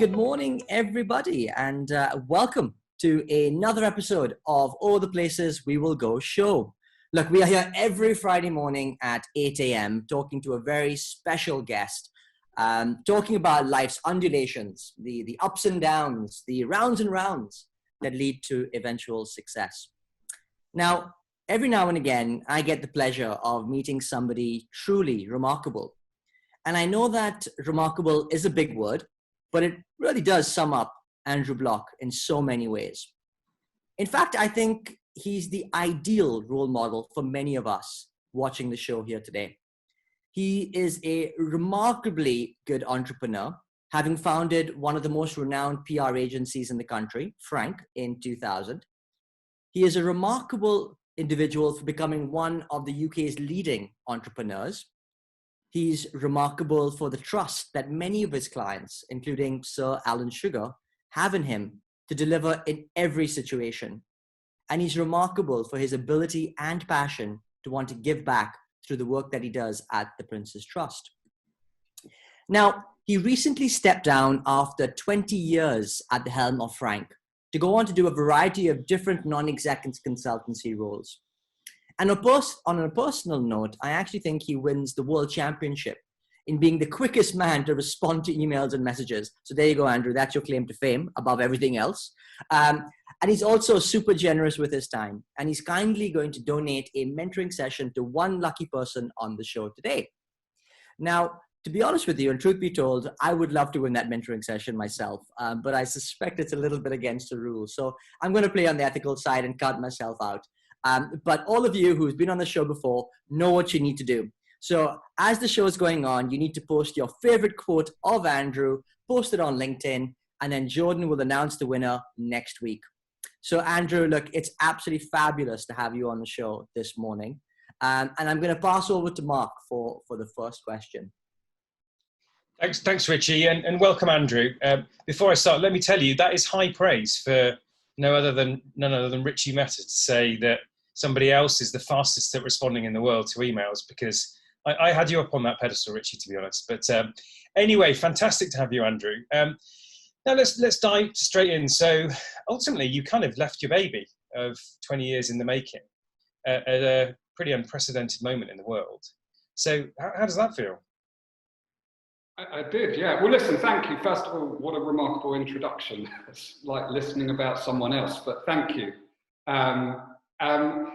good morning, everybody, and welcome to another episode of All the Places We Will Go show. Look, we are here every Friday morning at 8 a.m. talking to a very special guest, talking about life's undulations, the ups and downs, the rounds and rounds that lead to eventual success. Now, every now and again, I get the pleasure of meeting somebody truly remarkable. And I know that remarkable is a big word, but it really does sum up Andrew Bloch in so many ways. In fact, I think he's the ideal role model for many of us watching the show here today. He is a remarkably good entrepreneur, having founded one of the most renowned PR agencies in the country, Frank, in 2000. He is a remarkable individual for becoming one of the UK's leading entrepreneurs. He's remarkable for the trust that many of his clients, including Sir Alan Sugar, have in him to deliver in every situation. And he's remarkable for his ability and passion to want to give back through the work that he does at the Prince's Trust. Now, he recently stepped down after 20 years at the helm of Frank to go on to do a variety of different non-executive consultancy roles. And on a personal note, I actually think he wins the world championship in being the quickest man to respond to emails and messages. So there you go, Andrew. That's your claim to fame above everything else. And he's also super generous with his time. And he's kindly going to donate a mentoring session to one lucky person on the show today. Now, to be honest with you, and truth be told, I would love to win that mentoring session myself, but I suspect it's a little bit against the rules. So I'm going to play on the ethical side and cut myself out. But all of you who's been on the show before know what you need to do. So as the show is going on, you need to post your favorite quote of Andrew, post it on LinkedIn, and then Jordan will announce the winner next week. So Andrew, look, it's absolutely fabulous to have you on the show this morning. And I'm going to pass over to Mark for the first question. Thanks, Richie, and welcome, Andrew. Before I start, let me tell you, that is high praise for none other than Richie Meta to say that somebody else is the fastest at responding in the world to emails, because I had you up on that pedestal, Richie, to be honest. But anyway, fantastic to have you, Andrew. Now let's dive straight in. So ultimately, you kind of left your baby of 20 years in the making at a pretty unprecedented moment in the world. So how does that feel? I did, yeah. Well, listen, thank you. First of all, what a remarkable introduction. It's like listening about someone else, but thank you.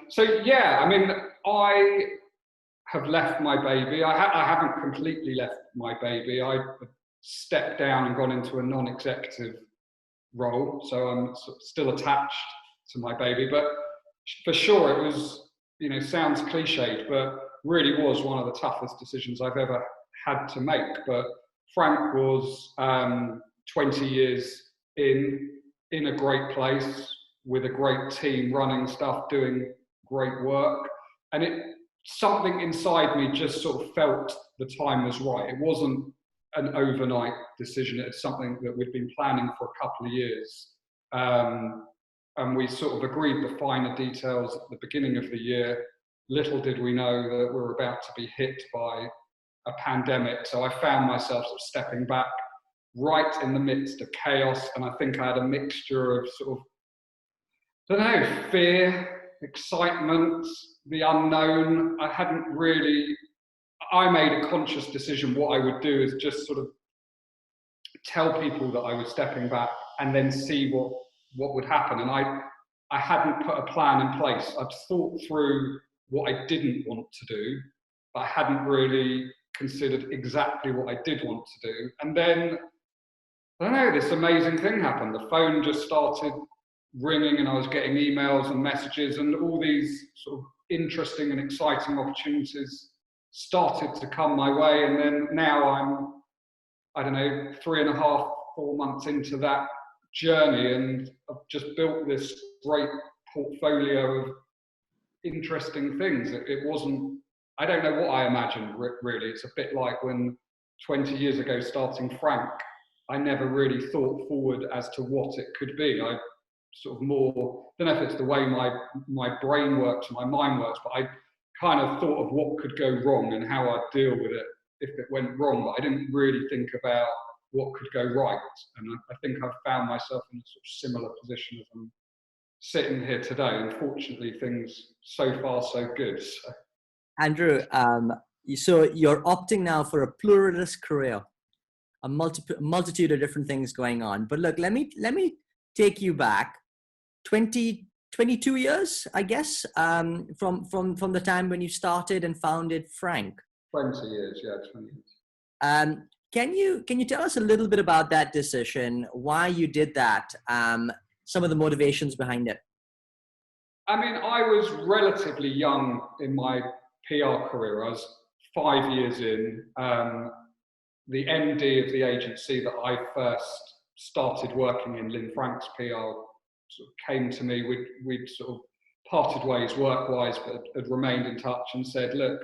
So yeah, I mean, I have left my baby. I haven't completely left my baby. I stepped down and gone into a non-executive role, so I'm still attached to my baby. But for sure, it was, sounds cliched, but really was one of the toughest decisions I've ever had to make. But Frank was 20 years in a great place with a great team running stuff, doing great work, and something inside me just sort of felt the time was right. It wasn't an overnight decision. It's something that we'd been planning for a couple of years, and we sort of agreed the finer details at the beginning of the year. Little did we know that we were about to be hit by a pandemic. So I found myself sort of stepping back right in the midst of chaos. And I think I had a mixture of sort of, fear, excitement, the unknown. I made a conscious decision. What I would do is just sort of tell people that I was stepping back and then see what would happen. And I hadn't put a plan in place. I'd thought through what I didn't want to do, but I hadn't really considered exactly what I did want to do. And then, this amazing thing happened. The phone just started ringing and I was getting emails and messages, and all these sort of interesting and exciting opportunities started to come my way. And then now I'm, 3.5, 4 months into that journey, and I've just built this great portfolio of interesting things. It wasn't, I don't know what I imagined, really. It's a bit like when 20 years ago, starting Frank, I never really thought forward as to what it could be. I sort of more, I don't know if it's the way my brain works, my mind works, but I kind of thought of what could go wrong and how I'd deal with it if it went wrong. But I didn't really think about what could go right. And I think I've found myself in a sort of similar position as I'm sitting here today. Unfortunately, things so far so good. So. Andrew, so you're opting now for a pluralist career, a multitude of different things going on. But look, let me take you back 22 years, I guess, from the time when you started and founded Frank. 20 years, yeah, 20 years. Can you tell us a little bit about that decision, why you did that, some of the motivations behind it? I mean, I was relatively young in my PR career. I was 5 years in. The MD of the agency that I first started working in, Lynn Frank's PR, sort of came to me. We'd sort of parted ways work-wise, but had remained in touch and said, look,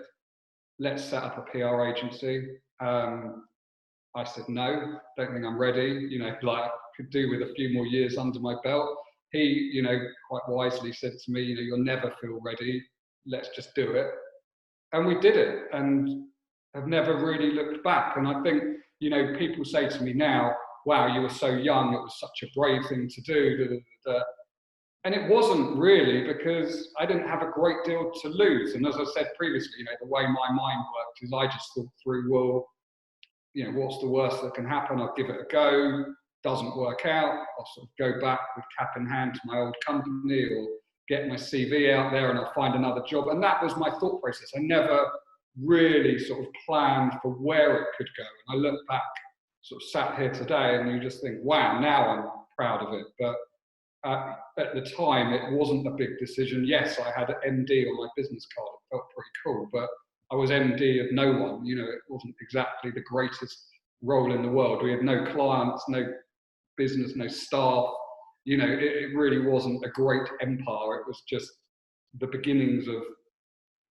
let's set up a PR agency. I said, no, don't think I'm ready. You know, like, could do with a few more years under my belt. He, you know, quite wisely said to me, you know, you'll never feel ready. Let's just do it. And we did it and have never really looked back. And I think, you know, people say to me now, wow, you were so young. It was such a brave thing to do. Da, da, da, da. And it wasn't really, because I didn't have a great deal to lose. And as I said previously, you know, the way my mind worked is I just thought through, well, you know, what's the worst that can happen? I'll give it a go. Doesn't work out, I'll sort of go back with cap in hand to my old company or get my CV out there and I'll find another job. And that was my thought process. I never really sort of planned for where it could go. And I look back, sort of sat here today, and you just think, wow, now I'm proud of it. But at the time, it wasn't a big decision. Yes, I had an MD on my business card. It felt pretty cool, but I was MD of no one. You know, it wasn't exactly the greatest role in the world. We had no clients, no business, no staff. You know, it really wasn't a great empire. It was just the beginnings of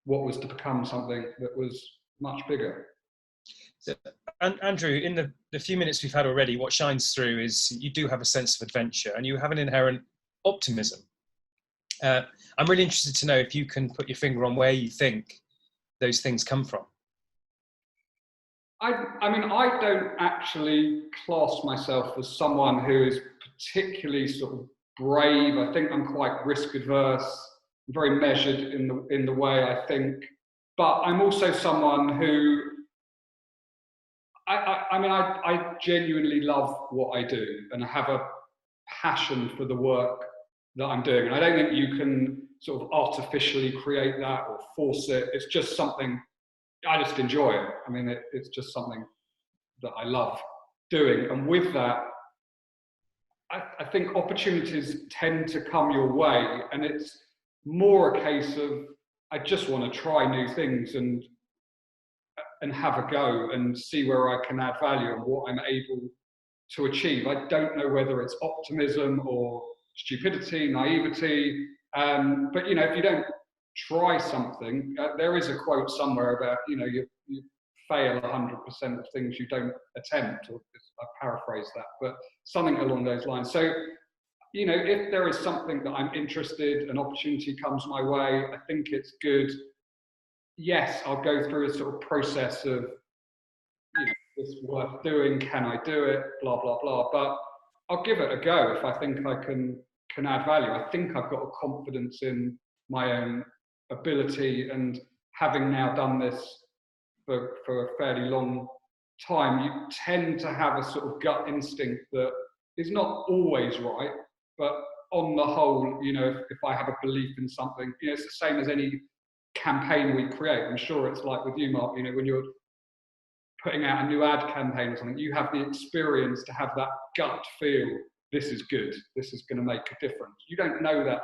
what was to become something that was much bigger. So, Andrew, in the few minutes we've had already, what shines through is you do have a sense of adventure and you have an inherent optimism. I'm really interested to know if you can put your finger on where you think those things come from. I mean, I don't actually class myself as someone who is particularly sort of brave. I think I'm quite risk adverse, very measured in the way I think. But I'm also someone who, I mean, I genuinely love what I do, and I have a passion for the work that I'm doing. And I don't think you can sort of artificially create that or force it. It's just something I just enjoy it. I mean, it's just something that I love doing. And with that, I think opportunities tend to come your way. And it's more a case of, I just want to try new things and have a go and see where I can add value and what I'm able to achieve. I don't know whether it's optimism or stupidity, naivety. But, you know, if you don't try something, there is a quote somewhere about, you know, you fail 100% of things you don't attempt, or I paraphrase that, but something along those lines. So, you know, if there is something that I'm interested, an opportunity comes my way, I think it's good. Yes, I'll go through a sort of process of, you know, is this worth doing? Can I do it? Blah, blah, blah. But I'll give it a go if I think I can add value. I think I've got a confidence in my own ability, and having now done this for a fairly long time, you tend to have a sort of gut instinct that is not always right, but on the whole, you know, if I have a belief in something, you know, it's the same as any campaign we create. I'm sure it's like with you, Mark, you know, when you're putting out a new ad campaign or something, you have the experience to have that gut feel, this is good, this is going to make a difference. You don't know that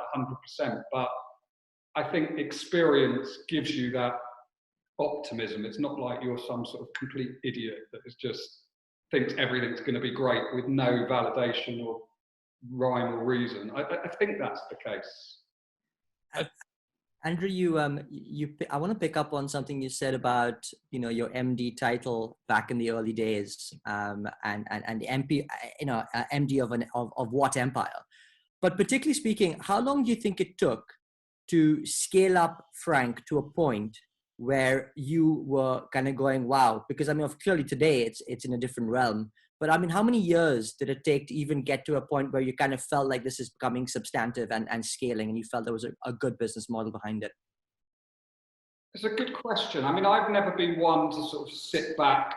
100%, but I think experience gives you that optimism. It's not like you're some sort of complete idiot that is just thinks everything's going to be great with no validation or rhyme or reason. I think that's the case. Andrew, I want to pick up on something you said about, you know, your MD title back in the early days, and the MP, you know, MD of what empire? But particularly speaking, how long do you think it took to scale up Frank to a point where you were kind of going, wow? Because I mean, clearly today it's in a different realm. But I mean, how many years did it take to even get to a point where you kind of felt like this is becoming substantive and scaling, and you felt there was a good business model behind it? It's a good question. I mean, I've never been one to sort of sit back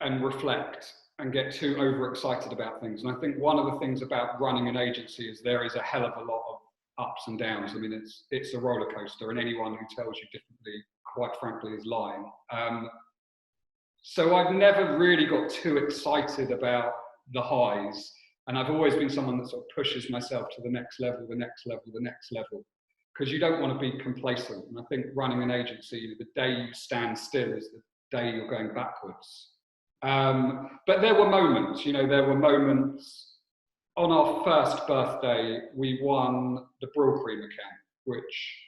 and reflect and get too overexcited about things. And I think one of the things about running an agency is there is a hell of a lot of ups and downs. I mean, it's a roller coaster, and anyone who tells you differently, quite frankly, is lying. So I've never really got too excited about the highs, and I've always been someone that sort of pushes myself to the next level, the next level, the next level, because you don't want to be complacent. And I think running an agency, the day you stand still is the day you're going backwards. But there were moments, there were moments. On our first birthday, we won the Brill Creamer Camp, which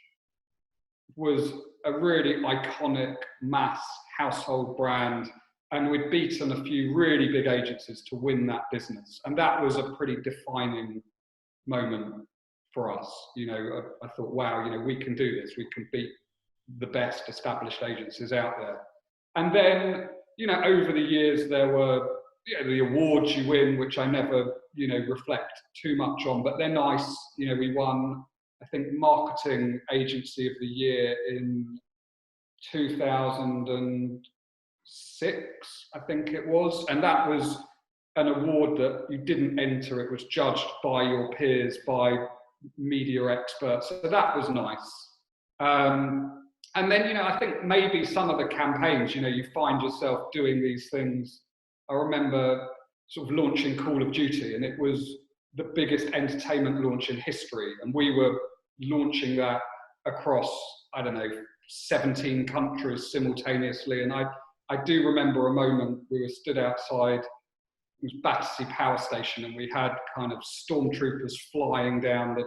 was a really iconic mass household brand. And we'd beaten a few really big agencies to win that business. And that was a pretty defining moment for us. I thought, wow, we can do this. We can beat the best established agencies out there. And then, over the years, there were the awards you win, which I never, reflect too much on, but they're nice. We won, I think, Marketing Agency of the Year in 2006, I think it was. And that was an award that you didn't enter. It was judged by your peers, by media experts. So that was nice. And then, I think maybe some of the campaigns, you find yourself doing these things. I remember sort of launching Call of Duty, and it was the biggest entertainment launch in history. And we were launching that across, 17 countries simultaneously. And I do remember a moment we were stood outside, it was Battersea Power Station, and we had kind of stormtroopers flying down the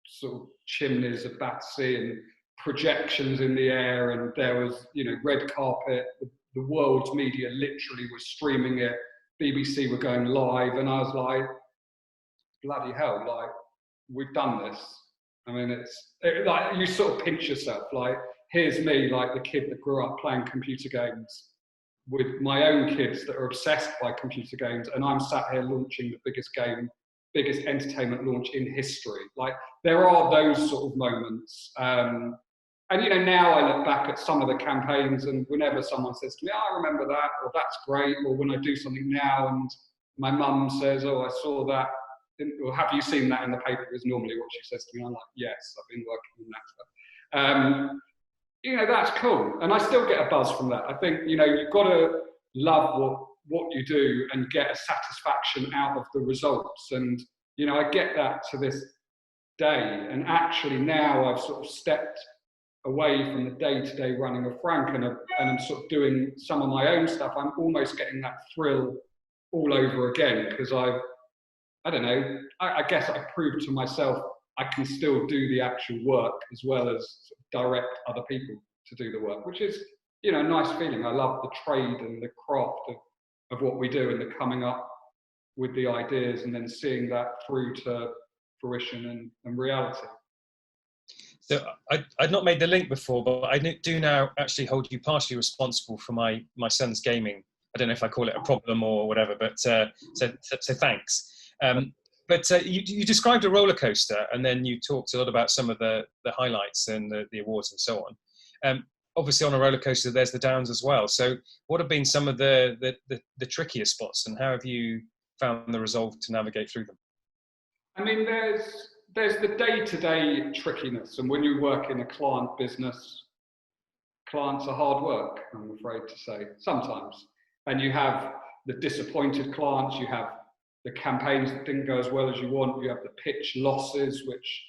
sort of chimneys of Battersea and projections in the air, and there was, red carpet. The world's media literally was streaming it. BBC were going live, and I was like, bloody hell, like, we've done this. I mean, like, you sort of pinch yourself, like, here's me, like the kid that grew up playing computer games with my own kids that are obsessed by computer games, and I'm sat here launching the biggest entertainment launch in history. Like, there are those sort of moments. And now I look back at some of the campaigns, and whenever someone says to me, I remember that, or that's great, or when I do something now and my mum says, oh, I saw that, or have you seen that in the paper, is normally what she says to me. I'm like, yes, I've been working on that stuff. That's cool. And I still get a buzz from that. I think, you've got to love what you do and get a satisfaction out of the results. And, I get that to this day. And actually now I've sort of stepped away from the day-to-day running of Frank, and I'm sort of doing some of my own stuff. I'm almost getting that thrill all over again, because I guess I proved to myself I can still do the actual work as well as sort of direct other people to do the work, which is, a nice feeling. I love the trade and the craft of what we do, and the coming up with the ideas and then seeing that through to fruition and reality. So I'd not made the link before, but I do now actually hold you partially responsible for my son's gaming. I don't know if I call it a problem or whatever, but so thanks. But you described a roller coaster, and then you talked a lot about some of the highlights and the awards and so on. Obviously, on a roller coaster, there's the downs as well. So what have been some of the trickiest spots, and how have you found the resolve to navigate through them? I mean, there's the day-to-day trickiness, and when you work in a client business, clients are hard work, I'm afraid to say, sometimes. And you have the disappointed clients, you have the campaigns that didn't go as well as you want, you have the pitch losses, which,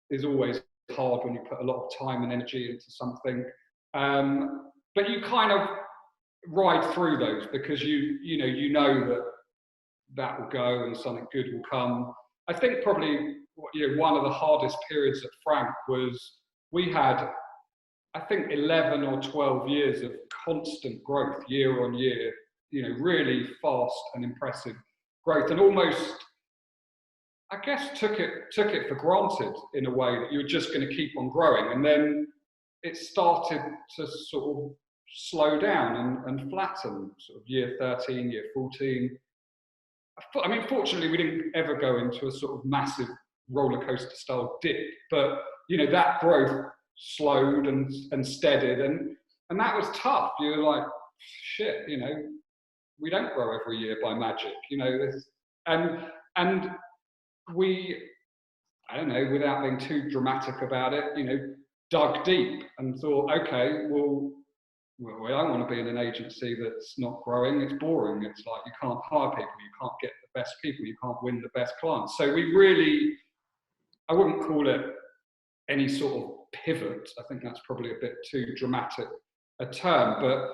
is always hard when you put a lot of time and energy into something. But you kind of ride through those, because you know that will go and something good will come. I think probably one of the hardest periods at Frank was we had, I think, 11 or 12 years of constant growth year on year, really fast and impressive growth, and almost, I guess, took it for granted in a way that you were just going to keep on growing. And then it started to sort of slow down and flatten, sort of year 13, year 14. I mean, fortunately, we didn't ever go into a sort of massive roller coaster style dip, but that growth slowed and steadied, and that was tough. You were like, shit, we don't grow every year by magic, and we, I don't know, without being too dramatic about it, dug deep and thought, okay, well, I don't want to be in an agency that's not growing. It's boring. It's like you can't hire people, you can't get the best people, you can't win the best clients. So we really, I wouldn't call it any sort of pivot. I think that's probably a bit too dramatic a term, but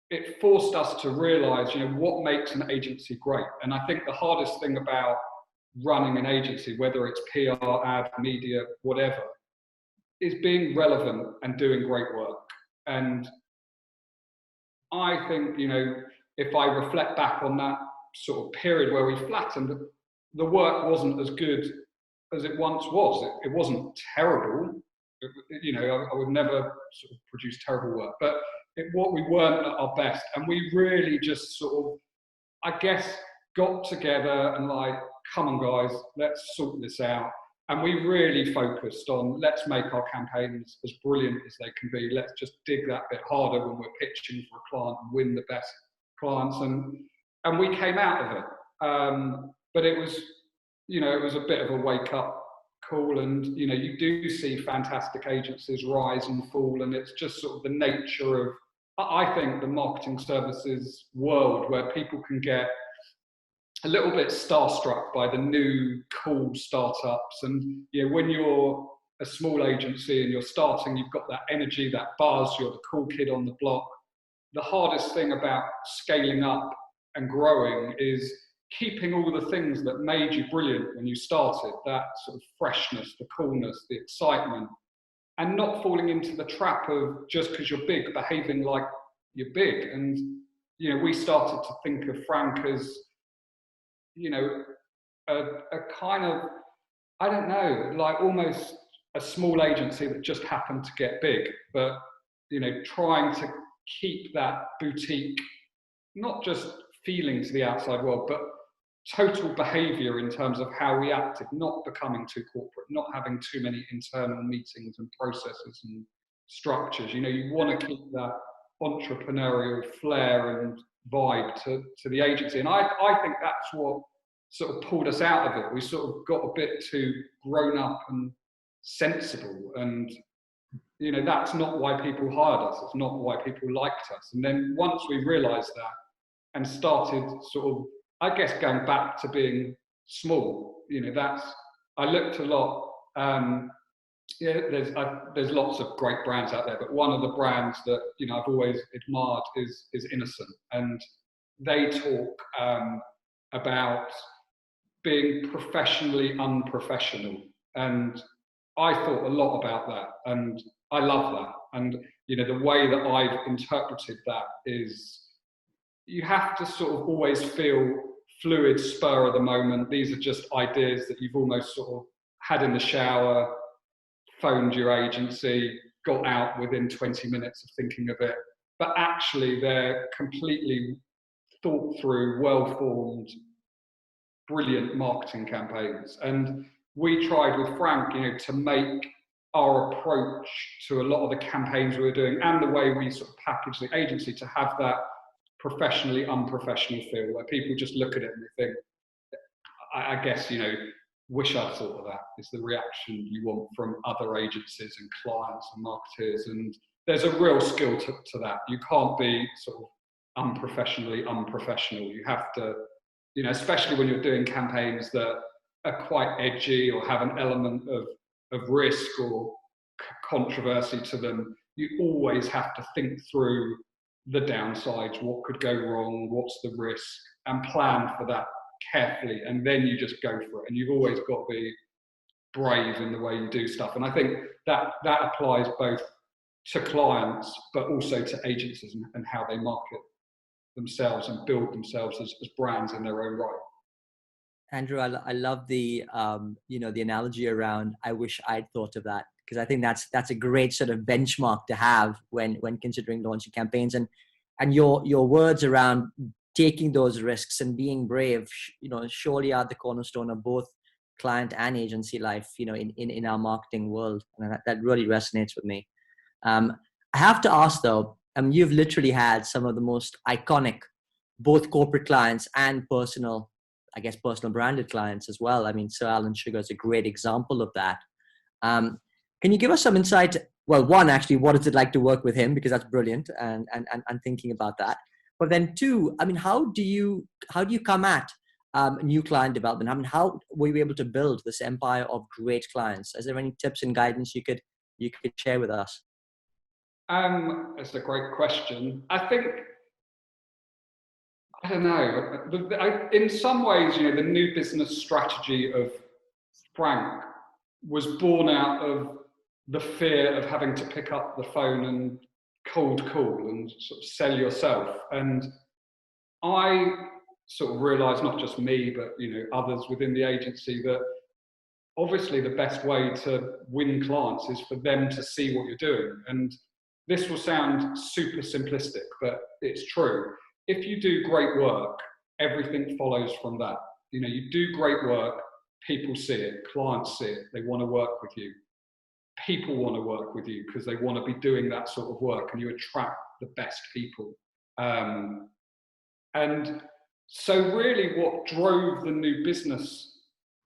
it forced us to realize, what makes an agency great. And I think the hardest thing about running an agency, whether it's PR, ad, media, whatever, is being relevant and doing great work. And I think, if I reflect back on that sort of period where we flattened, the work wasn't as good as it once was. It wasn't terrible. I would never sort of produce terrible work, but what we weren't at our best. And we really just sort of, I guess, got together and like, come on guys, let's sort this out. And we really focused on, let's make our campaigns as brilliant as they can be. Let's just dig that bit harder when we're pitching for a client and win the best clients. And we came out of it. But it was, it was a bit of a wake up call. And, you do see fantastic agencies rise and fall. And it's just sort of the nature of, I think, the marketing services world, where people can get a little bit starstruck by the new cool startups. And when you're a small agency and you're starting, you've got that energy, that buzz, you're the cool kid on the block. The hardest thing about scaling up and growing is keeping all the things that made you brilliant when you started, that sort of freshness, the coolness, the excitement, and not falling into the trap of, just because you're big, behaving like you're big. And we started to think of Frank as a kind of, I don't know, like almost a small agency that just happened to get big, but trying to keep that boutique, not just feeling to the outside world, but total behavior in terms of how we acted, not becoming too corporate, not having too many internal meetings and processes and structures. You want to keep that entrepreneurial flair and vibe to the agency. And I think that's what sort of pulled us out of it. We sort of got a bit too grown up and sensible, and that's not why people hired us. It's not why people liked us. And then once we realized that and started sort of, I guess, going back to being small, I looked a lot. There's lots of great brands out there, but one of the brands that I've always admired is Innocent, and they talk about being professionally unprofessional, and I thought a lot about that, and I love that. And the way that I've interpreted that is, you have to sort of always feel fluid, spur of the moment. These are just ideas that you've almost sort of had in the shower, phoned your agency, got out within 20 minutes of thinking of it, but actually they're completely thought through, well-formed, brilliant marketing campaigns. And we tried with Frank, to make our approach to a lot of the campaigns we were doing and the way we sort of package the agency to have that professionally unprofessional feel, where people just look at it and they think, I guess, wish I'd thought of that, is the reaction you want from other agencies and clients and marketers. And there's a real skill to that. You can't be sort of unprofessionally unprofessional. You have to, especially when you're doing campaigns that are quite edgy or have an element of risk or controversy to them, you always have to think through the downsides, what could go wrong, what's the risk, and plan for that carefully, and then you just go for it. And you've always got to be brave in the way you do stuff. And I think that applies both to clients but also to agencies and how they market themselves and build themselves as brands in their own right. Andrew, I love the the analogy around, I wish I'd thought of that, because I think that's a great sort of benchmark to have when considering launching campaigns. And your words around taking those risks and being brave, surely are the cornerstone of both client and agency life, in our marketing world. And that really resonates with me. I have to ask though, you've literally had some of the most iconic, both corporate clients and personal branded clients as well. I mean, Sir Alan Sugar is a great example of that. Can you give us some insight? Well, one, actually, what is it like to work with him? Because that's brilliant, and thinking about that. But then two, I mean, how do you come at new client development? I mean, how were you able to build this empire of great clients? Is there any tips and guidance you could share with us? That's a great question. I think, I don't know. In some ways, the new business strategy of Frank was born out of the fear of having to pick up the phone and cold call and sort of sell yourself. And I sort of realised, not just me, but others within the agency, that obviously the best way to win clients is for them to see what you're doing. And this will sound super simplistic, but it's true. If you do great work, everything follows from that. You do great work, people see it, clients see it, they want to work with you. People want to work with you because they want to be doing that sort of work, and you attract the best people. And so really what drove the new business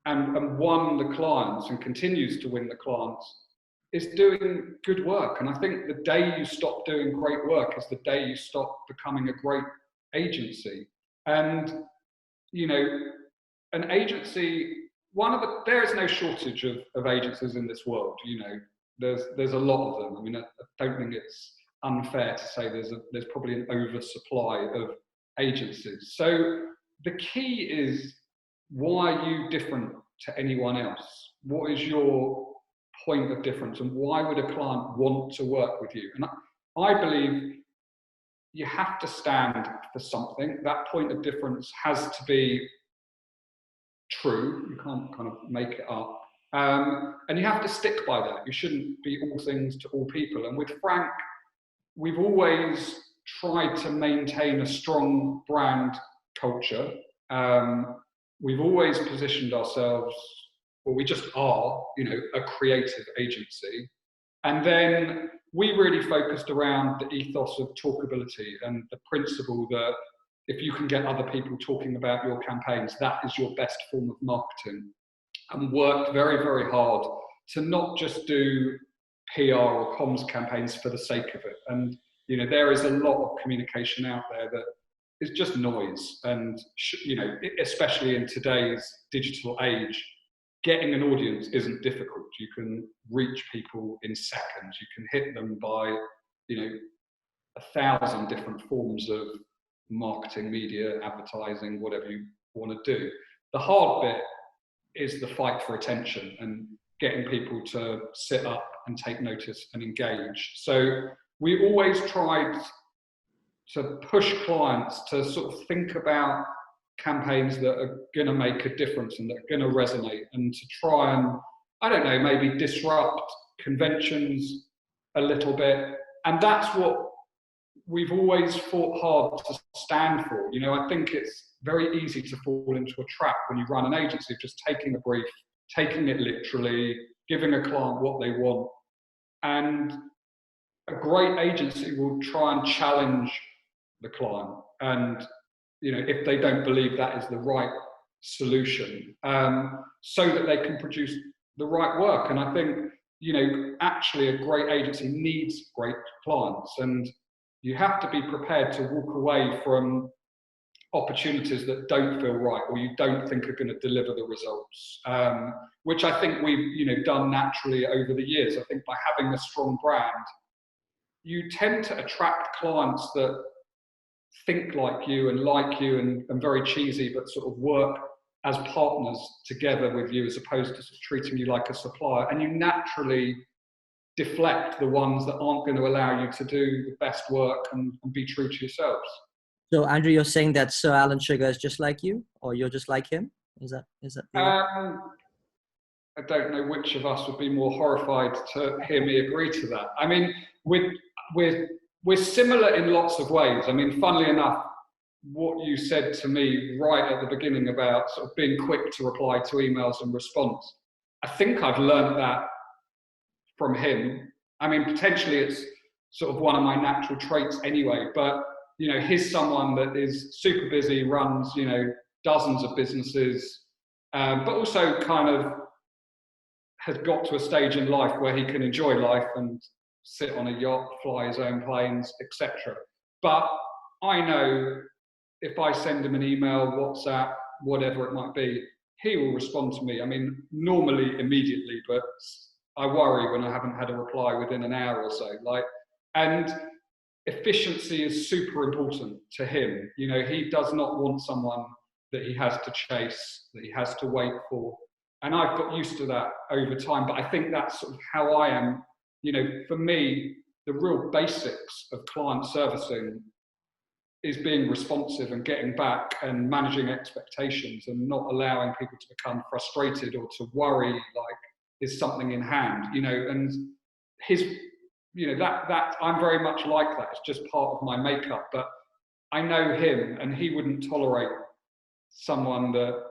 and won the clients and continues to win the clients is doing good work. And I think the day you stop doing great work is the day you stop becoming a great agency. And, an agency, there is no shortage of agencies in this world. There's a lot of them. I mean, I don't think it's unfair to say there's probably an oversupply of agencies. So the key is, why are you different to anyone else? What is your point of difference, and why would a client want to work with you? And I believe you have to stand for something. That point of difference has to be true. You can't kind of make it up. And you have to stick by that. You shouldn't be all things to all people. And with Frank, we've always tried to maintain a strong brand culture. We've always positioned ourselves, well, we just are, a creative agency. And then we really focused around the ethos of talkability and the principle that if you can get other people talking about your campaigns, that is your best form of marketing. And worked very, very hard to not just do PR or comms campaigns for the sake of it. And, there is a lot of communication out there that is just noise. And, especially in today's digital age, getting an audience isn't difficult. You can reach people in seconds. You can hit them by, 1,000 different forms of marketing, media, advertising, whatever you want to do. The hard bit is the fight for attention and getting people to sit up and take notice and engage. So we always tried to push clients to sort of think about campaigns that are going to make a difference and that are going to resonate, and to try and, I don't know, maybe disrupt conventions a little bit. And that's what we've always fought hard to stand for. I think it's very easy to fall into a trap when you run an agency of just taking a brief, taking it literally, giving a client what they want. And a great agency will try and challenge the client. And, if they don't believe that is the right solution, so that they can produce the right work. And I think, actually a great agency needs great clients. And you have to be prepared to walk away from opportunities that don't feel right, or you don't think are going to deliver the results, which I think we've done naturally over the years. I think by having a strong brand, you tend to attract clients that think like you and very cheesy, but sort of work as partners together with you, as opposed to treating you like a supplier. And you naturally deflect the ones that aren't going to allow you to do the best work and be true to yourselves. So, Andrew, you're saying that Sir Alan Sugar is just like you, or you're just like him? Is that? I don't know which of us would be more horrified to hear me agree to that. I mean, we're similar in lots of ways. I mean, funnily enough, what you said to me right at the beginning about sort of being quick to reply to emails and response, I think I've learned that from him. I mean, potentially it's sort of one of my natural traits anyway, but, you know, he's someone that is super busy, runs, you know, dozens of businesses, but also kind of has got to a stage in life where he can enjoy life and sit on a yacht, fly his own planes, etc. But I know if I send him an email, WhatsApp, whatever it might be, he will respond to me. I mean, normally immediately, but I worry when I haven't had a reply within an hour or so. And efficiency is super important to him. You know, he does not want someone that he has to chase, that he has to wait for. And I've got used to that over time, but I think that's sort of how I am. You know, for me, the real basics of client servicing is being responsive and getting back and managing expectations and not allowing people to become frustrated or to worry, like, is something in hand, you know, and his, you know, that I'm very much like that. It's just part of my makeup, but I know him and he wouldn't tolerate someone that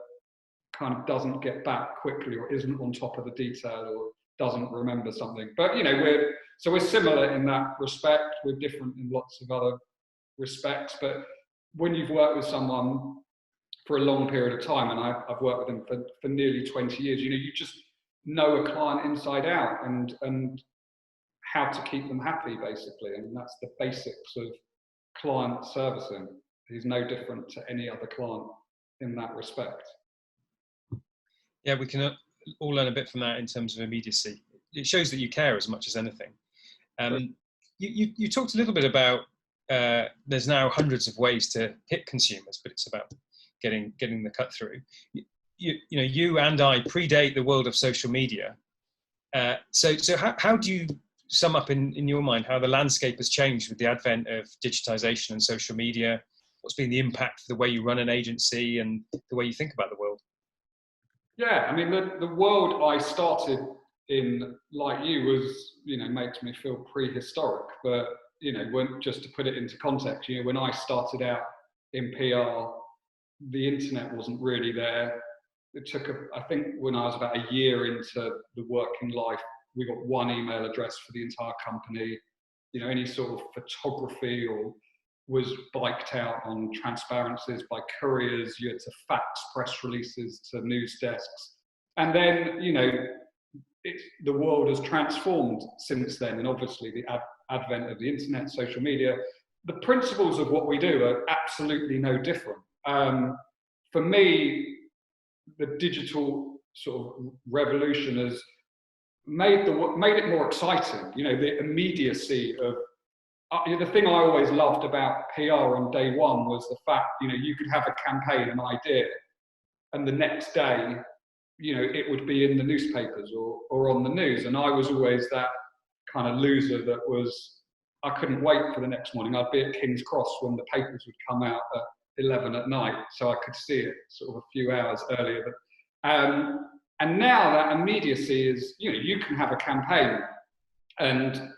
kind of doesn't get back quickly or isn't on top of the detail or doesn't remember something. But, you know, we're similar in that respect. We're different in lots of other respects, but when you've worked with someone for a long period of time, and I've worked with them for nearly 20 years, you know, you just know a client inside out and how to keep them happy, basically. And that's the basics of client servicing. He's no different to any other client in that respect. Yeah, we can all learn a bit from that in terms of immediacy. It shows that you care as much as anything. You talked a little bit about there's now hundreds of ways to hit consumers, but it's about getting the cut through. You know, you and I predate the world of social media. So how do you sum up in your mind how the landscape has changed with the advent of digitization and social media? What's been the impact for the way you run an agency and the way you think about the world? Yeah, I mean, the world I started in, like you, was, you know, makes me feel prehistoric. But, you know, just to put it into context, you know, when I started out in PR, the internet wasn't really there. It took, I think when I was about a year into the working life, we got one email address for the entire company. You know, any sort of photography or was biked out on transparencies by couriers. You had to fax press releases to news desks. And then, you know, the world has transformed since then. And obviously the advent of the internet, social media, the principles of what we do are absolutely no different. For me, the digital sort of revolution has made it more exciting. You know, the immediacy of the thing I always loved about PR on day one was the fact, you know, you could have a campaign, an idea, and the next day, you know, it would be in the newspapers or on the news. And I was always that kind of loser that was, I couldn't wait for the next morning. I'd be at King's Cross when the papers would come out at 11 at night, so I could see it sort of a few hours earlier. And now that immediacy is, you know, you can have a campaign and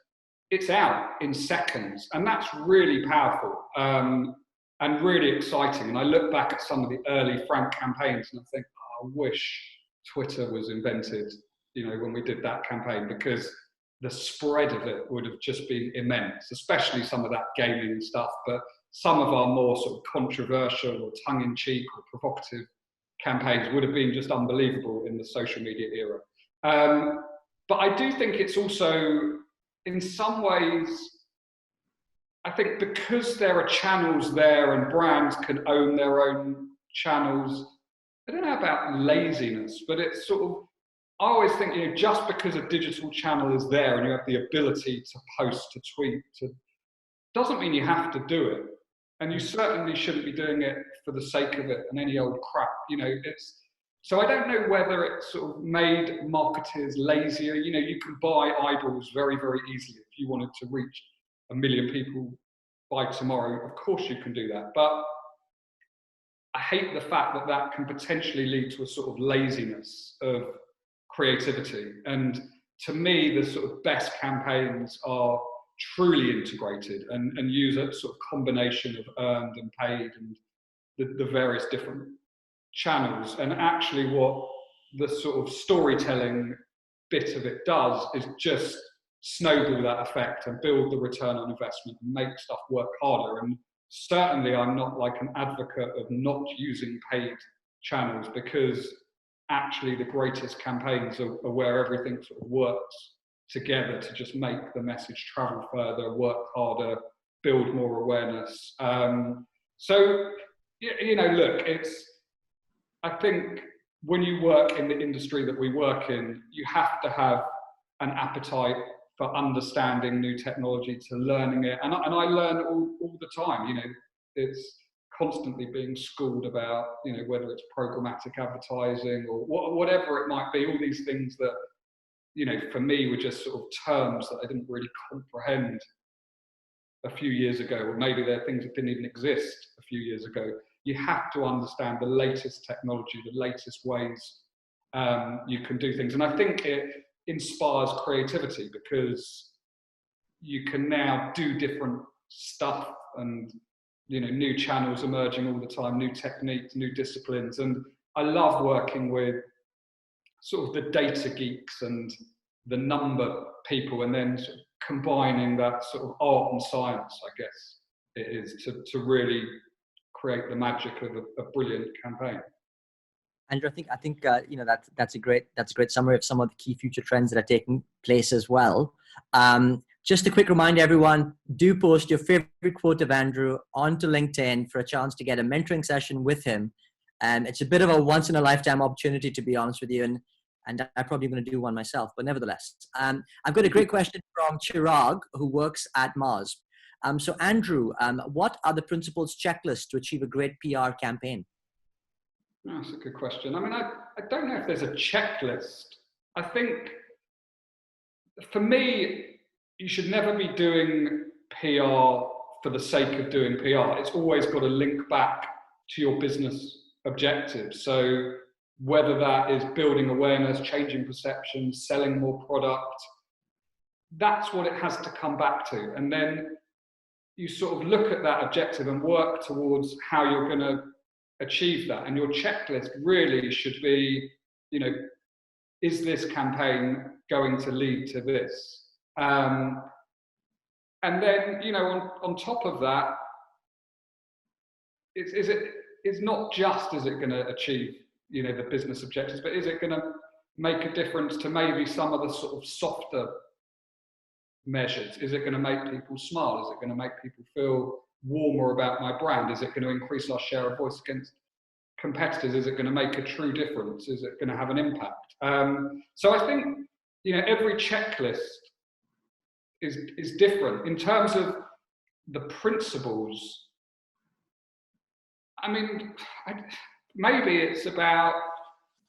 it's out in seconds, and that's really powerful and really exciting. And I look back at some of the early Frank campaigns and I think, oh, I wish Twitter was invented, you know, when we did that campaign, because the spread of it would have just been immense, especially some of that gaming stuff. But some of our more sort of controversial or tongue-in-cheek or provocative campaigns would have been just unbelievable in the social media era. But I do think it's also, in some ways, I think because there are channels there and brands can own their own channels, I don't know about laziness, but it's sort of, I always think, you know, just because a digital channel is there and you have the ability to post, to tweet, doesn't mean you have to do it. And you certainly shouldn't be doing it for the sake of it and any old crap, you know. So I don't know whether it sort of made marketers lazier. You know, you can buy eyeballs very, very easily. If you wanted to reach 1 million people by tomorrow, of course you can do that. But I hate the fact that that can potentially lead to a sort of laziness of creativity. And to me, the sort of best campaigns are truly integrated and use a sort of combination of earned and paid and the various different channels. And actually what the sort of storytelling bit of it does is just snowball that effect and build the return on investment and make stuff work harder. And certainly I'm not like an advocate of not using paid channels, because actually the greatest campaigns are where everything sort of works together to just make the message travel further, work harder, build more awareness. So, you know, look, I think when you work in the industry that we work in, you have to have an appetite for understanding new technology, to learning it. And I learn all the time, you know, it's constantly being schooled about, you know, whether it's programmatic advertising or whatever it might be, all these things that, you know, for me were just sort of terms that I didn't really comprehend a few years ago, or maybe they're things that didn't even exist a few years ago. You have to understand the latest technology, the latest ways you can do things. And I think it inspires creativity, because you can now do different stuff, and, you know, new channels emerging all the time, new techniques, new disciplines. And I love working with sort of the data geeks and the number people, and then sort of combining that sort of art and science, I guess it is, to really create the magic of a brilliant campaign. Andrew, I think you know, that's a great summary of some of the key future trends that are taking place as well. Just a quick reminder, everyone, do post your favorite quote of Andrew onto LinkedIn for a chance to get a mentoring session with him. It's a bit of a once in a lifetime opportunity, to be honest with you, and I'm probably going to do one myself, but nevertheless. I've got a great question from Chirag, who works at Mars. So Andrew, what are the principles checklists to achieve a great PR campaign? That's a good question. I mean, I don't know if there's a checklist. I think, for me, you should never be doing PR for the sake of doing PR. It's always got to link back to your business objectives. So whether that is building awareness, changing perceptions, selling more product, that's what it has to come back to. And then you sort of look at that objective and work towards how you're going to achieve that. And your checklist really should be, you know, is this campaign going to lead to this? And then, you know, on top of that, it's not just, is it going to achieve, you know, the business objectives, but is it going to make a difference to maybe some of the sort of softer measures? Is it going to make people smile? Is it going to make people feel warmer about my brand? Is it going to increase our share of voice against competitors? Is it going to make a true difference? Is it going to have an impact? So I think, you know, every checklist is different in terms of the principles. I mean, maybe it's about,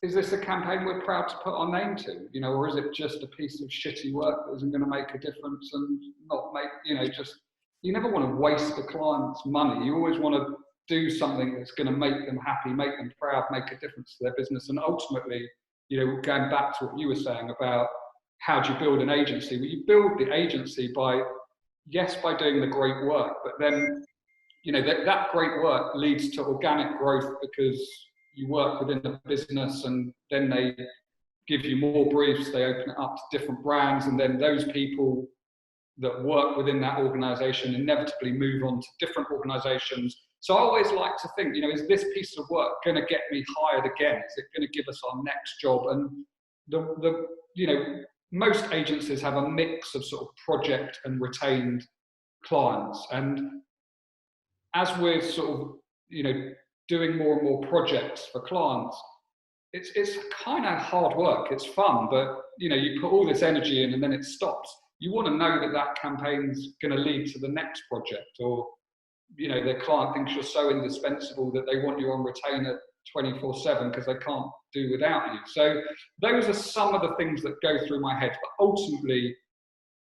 is this a campaign we're proud to put our name to, you know, or is it just a piece of shitty work that isn't going to make a difference and not make, you know, just, you never want to waste the client's money. You always want to do something that's going to make them happy, make them proud, make a difference to their business. And ultimately, you know, going back to what you were saying about how do you build an agency? Well, you build the agency by doing the great work, but then, you know, that great work leads to organic growth, because you work within the business and then they give you more briefs, they open it up to different brands, and then those people that work within that organization inevitably move on to different organizations. So I always like to think, you know, is this piece of work going to get me hired again? Is it going to give us our next job? And the you know, most agencies have a mix of sort of project and retained clients. And as we're sort of, you know, doing more and more projects for clients, it's kind of hard work. It's fun, but, you know, you put all this energy in and then it stops. You want to know that that campaign's going to lead to the next project, or, you know, the client thinks you're so indispensable that they want you on retainer 24/7 because they can't do without you. So those are some of the things that go through my head. But ultimately,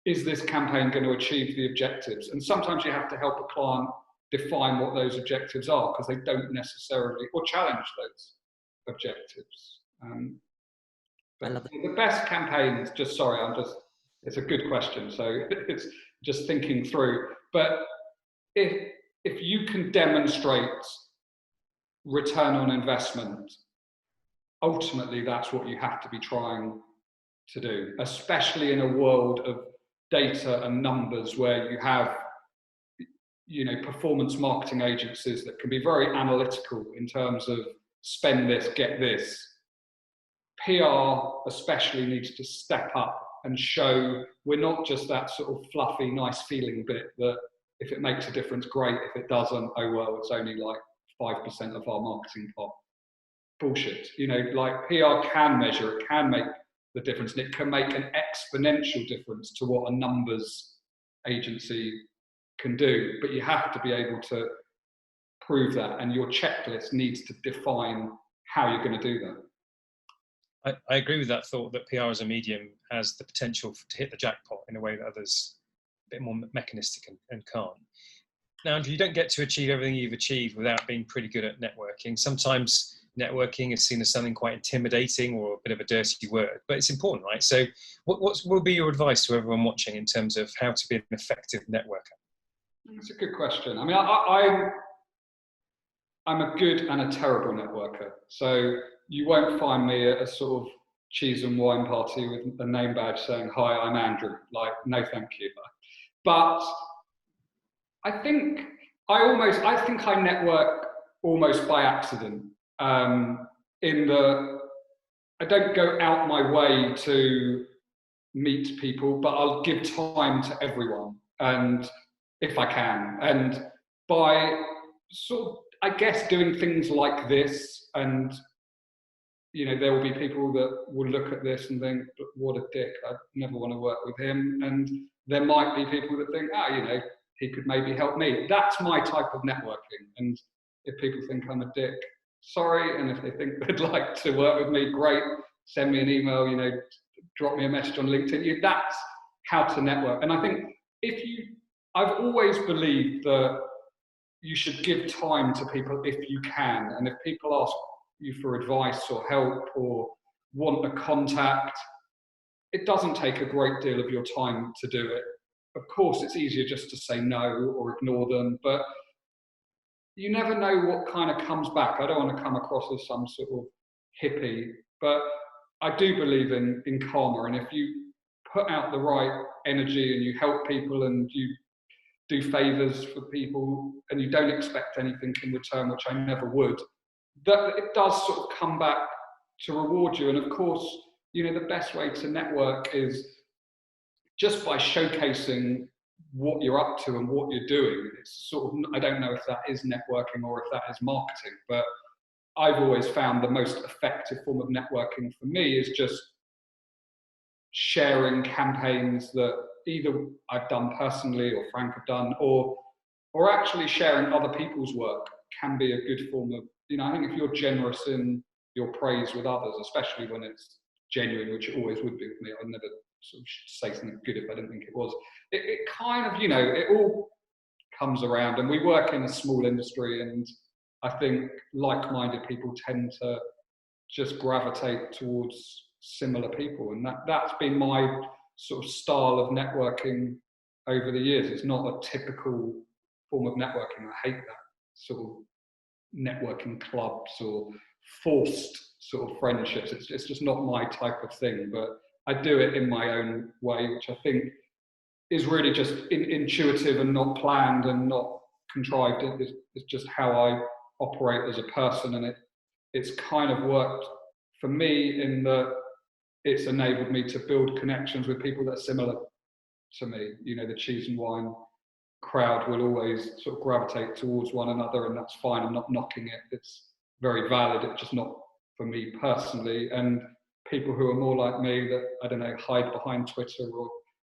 is this campaign going to achieve the objectives? And sometimes you have to help a client define what those objectives are, because they don't necessarily, or challenge those objectives. I love The best campaigns, it's a good question. So it's just thinking through. But if you can demonstrate return on investment, ultimately that's what you have to be trying to do, especially in a world of data and numbers where you have, performance marketing agencies that can be very analytical in terms of spend this, get this. PR especially needs to step up and show we're not just that sort of fluffy, nice feeling bit that if it makes a difference, great. If it doesn't, oh well, it's only like 5% of our marketing pot. Bullshit. Like PR can measure, it can make the difference, and it can make an exponential difference to what a numbers agency can do. But you have to be able to prove that, and your checklist needs to define how you're going to do that. I agree with that thought that PR as a medium has the potential to hit the jackpot in a way that others a bit more mechanistic and can't. Now, Andrew, you don't get to achieve everything you've achieved without being pretty good at networking. Sometimes networking is seen as something quite intimidating or a bit of a dirty word, but it's important, right? So what will be your advice to everyone watching in terms of how to be an effective networker? That's a good question. I mean, I'm a good and a terrible networker. So you won't find me at a sort of cheese and wine party with a name badge saying, "Hi, I'm Andrew." Like, no, thank you. But I think I network almost by accident. In the, I don't go out my way to meet people, but I'll give time to everyone, and if I can, and by sort of, I guess, doing things like this, and there will be people that will look at this and think, "What a dick! I never want to work with him." And there might be people that think, he could maybe help me. That's my type of networking. And if people think I'm a dick, sorry. And if they think they'd like to work with me, great. Send me an email. Drop me a message on LinkedIn. That's how to network. And I think I've always believed that you should give time to people if you can. And if people ask you for advice or help or want a contact, it doesn't take a great deal of your time to do it. Of course, it's easier just to say no or ignore them, but you never know what kind of comes back. I don't want to come across as some sort of hippie, but I do believe in karma. And if you put out the right energy and you help people and you do favors for people and you don't expect anything in return, which I never would, that it does sort of come back to reward you. And of course, the best way to network is just by showcasing what you're up to and what you're doing. It's sort of, I don't know if that is networking or if that is marketing, but I've always found the most effective form of networking for me is just sharing campaigns that either I've done personally or Frank have done, or actually sharing other people's work can be a good form of, I think if you're generous in your praise with others, especially when it's genuine, which it always would be with me, I'd never sort of say something good if I didn't think it was. It kind of, it all comes around, and we work in a small industry, and I think like-minded people tend to just gravitate towards similar people, and that's been my sort of style of networking over the years. It's not a typical form of networking. I hate that sort of networking clubs or forced sort of friendships. It's just not my type of thing, but I do it in my own way, which I think is really just intuitive and not planned and not contrived. It's just how I operate as a person, and it's kind of worked for me in that it's enabled me to build connections with people that are similar to me. The cheese and wine crowd will always sort of gravitate towards one another, and that's fine. I'm not knocking it. It's very valid. It's just not for me personally. And people who are more like me that, I don't know, hide behind Twitter or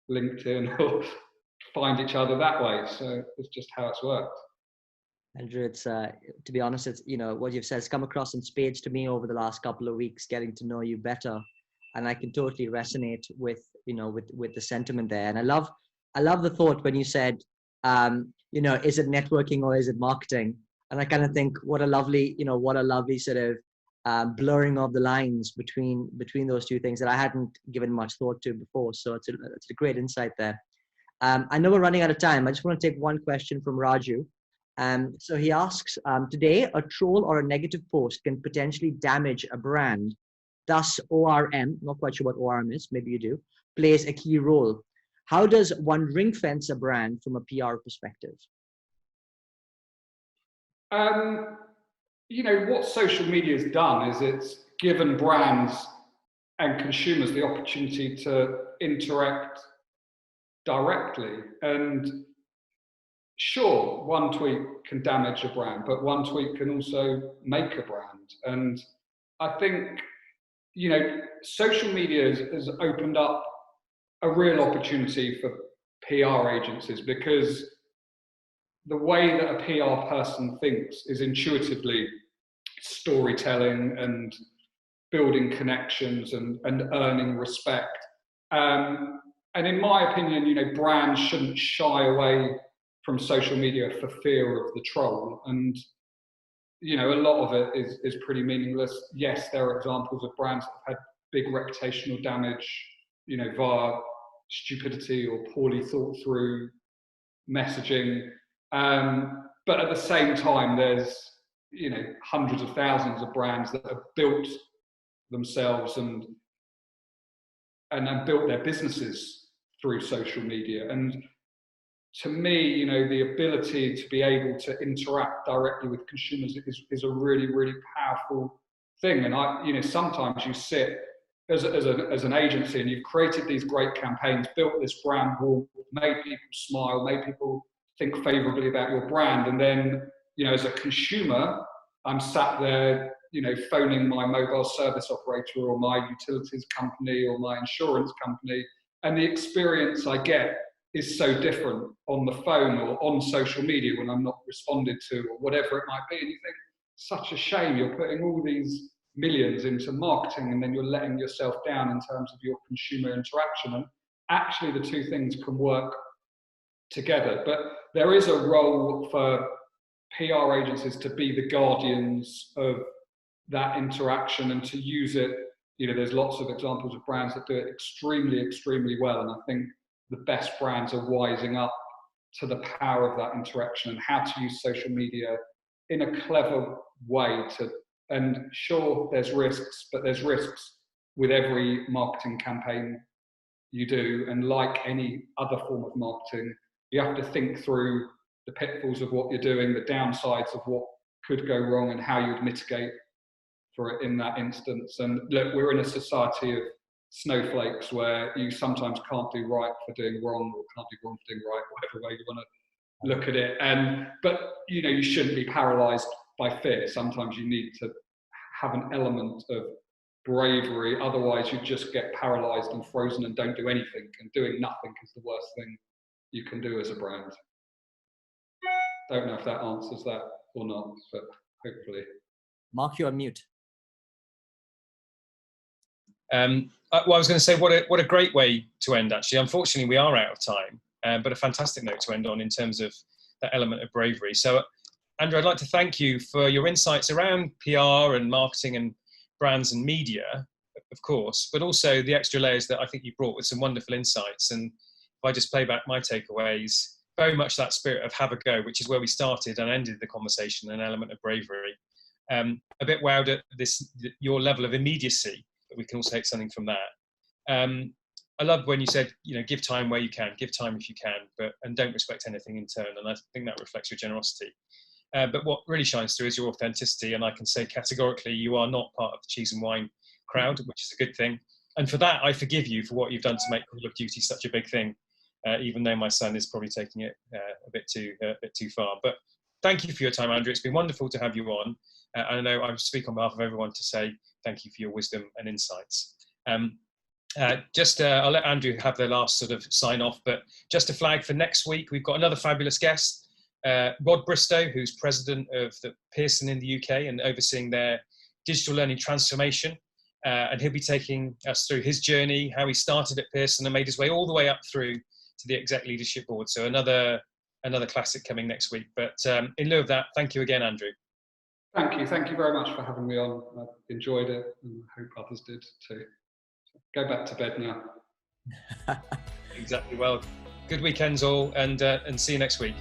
LinkedIn or find each other that way. So it's just how it's worked. Andrew, it's to be honest, it's what you've said has come across in spades to me over the last couple of weeks, getting to know you better, and I can totally resonate with with the sentiment there. And I love the thought when you said, is it networking or is it marketing? And I kind of think what a lovely sort of blurring of the lines between those two things that I hadn't given much thought to before. So it's a great insight there. I know we're running out of time. I just want to take one question from Raju. So he asks, today, a troll or a negative post can potentially damage a brand. Thus, ORM, not quite sure what ORM is, maybe you do, plays a key role. How does one ring fence a brand from a PR perspective? You know, what social media has done is it's given brands and consumers the opportunity to interact directly. And sure, one tweet can damage a brand, but one tweet can also make a brand. And I think, you know, social media has opened up a real opportunity for PR agencies, because the way that a PR person thinks is intuitively storytelling and building connections and earning respect. And in my opinion, you know, brands shouldn't shy away from social media for fear of the troll. And, you know, a lot of it is pretty meaningless. Yes, there are examples of brands that have had big reputational damage, you know, via stupidity or poorly thought through messaging. But at the same time, there's, you know, hundreds of thousands of brands that have built themselves and built their businesses through social media. And to me, you know, the ability to be able to interact directly with consumers is a really, really powerful thing. And you know, sometimes you sit as an agency and you've created these great campaigns, built this brand warmth, made people smile, made people think favorably about your brand. And then, you know, as a consumer, I'm sat there, you know, phoning my mobile service operator or my utilities company or my insurance company. And the experience I get is so different on the phone or on social media when I'm not responded to or whatever it might be. And you think, such a shame, you're putting all these millions into marketing and then you're letting yourself down in terms of your consumer interaction. And actually the two things can work together. But there is a role for PR agencies to be the guardians of that interaction and to use it. You know, there's lots of examples of brands that do it extremely, extremely well. And I think the best brands are wising up to the power of that interaction and how to use social media in a clever way and sure, there's risks, but there's risks with every marketing campaign you do. And like any other form of marketing, you have to think through the pitfalls of what you're doing, the downsides of what could go wrong and how you would mitigate for it in that instance. And look, we're in a society of snowflakes where you sometimes can't do right for doing wrong or can't do wrong for doing right, whatever way you want to look at it. But, you know, you shouldn't be paralyzed by fear. Sometimes you need to have an element of bravery. Otherwise, you just get paralyzed and frozen and don't do anything. And doing nothing is the worst thing you can do as a brand. Don't know if that answers that or not, but hopefully. Mark, you're on mute. Well, I was going to say, what a great way to end, actually. Unfortunately, we are out of time, but a fantastic note to end on in terms of that element of bravery. So, Andrew, I'd like to thank you for your insights around PR and marketing and brands and media, of course, but also the extra layers that I think you brought with some wonderful insights. And if I just play back my takeaways, very much that spirit of have a go, which is where we started and ended the conversation, an element of bravery. A bit wowed at your level of immediacy, but we can also take something from that. I love when you said, you know, give time where you can, give time if you can, and don't respect anything in turn. And I think that reflects your generosity. But what really shines through is your authenticity. And I can say categorically, you are not part of the cheese and wine crowd, which is a good thing. And for that, I forgive you for what you've done to make Call of Duty such a big thing, even though my son is probably taking it a bit too far. But thank you for your time, Andrew. It's been wonderful to have you on. I know I speak on behalf of everyone to say thank you for your wisdom and insights. I'll let Andrew have the last sort of sign off, but just to flag for next week, we've got another fabulous guest, Rod Bristow, who's president of the Pearson in the UK and overseeing their digital learning transformation. And he'll be taking us through his journey, how he started at Pearson and made his way all the way up through to the exec leadership board. So another classic coming next week. But in lieu of that, thank you again, Andrew. Thank you very much for having me on. I enjoyed it, and I hope others did too. So go back to bed now. Exactly. Well, good weekends all, and see you next week.